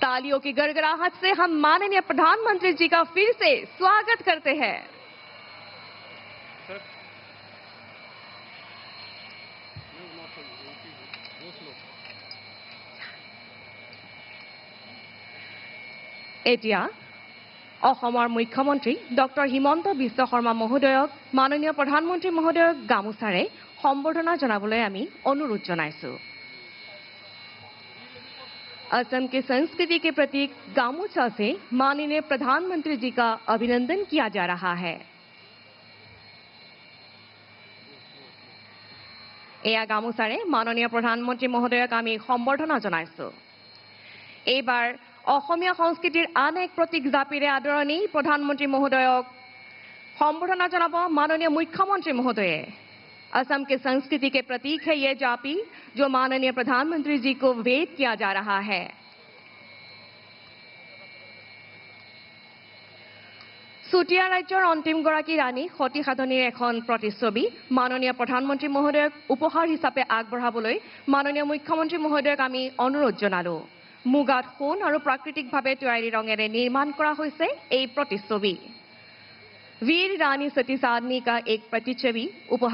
तालियों की गड़गड़ाहट से हम माननीय प्रधानमंत्री जी का फिर से स्वागत करते हैं। এতিয়া অসমৰ মুখ্যমন্ত্ৰী ডক্টৰ হিমন্ত বিশ্ব শৰ্মা মহোদয়ক মাননীয় প্ৰধানমন্ত্ৰী মহোদয়ক গামোচাৰে সম্বৰ্ধনা জনাবলৈ আমি অনুৰোধ জনাইছো। असम की संस्कृति के प्रतीक गामोछा से माननीय प्रधानमंत्री जी का अभिनंदन किया जा रहा है। एया गामोचारे माननीय प्रधानमंत्री महोदयक आमी सम्बर्धना जनाइছো। एबार অসমীয়া সংস্কৃতিৰ আন এক প্ৰতীক জাপিৰে আদৰণি प्रधानमंत्री महोदयक सम्बर्धना जनाब माननीय मुख्यमंत्री महोदय। असम के संस्कृति के प्रतीक है ये जापी जो माननीय प्रधानमंत्री जी को वेद किया जा रहा है। चुटिया राज्यर अंतिम गराकी रानी सती साधनीर एखन प्रतिच्छवि माननीय प्रधानमंत्री महोदयक उपहार हिसापे आगबढ़ाबोलै माननीय मुख्यमंत्री महोदयक आमी अनुरोध जनालो। मुगात सोन और प्राकृतिक भावे तैयारी रंगेरे निर्माण करा होइसे एई प्रतिच्छवि। वीर रानी सती साधनी का एक प्रतिच्छवि उपहार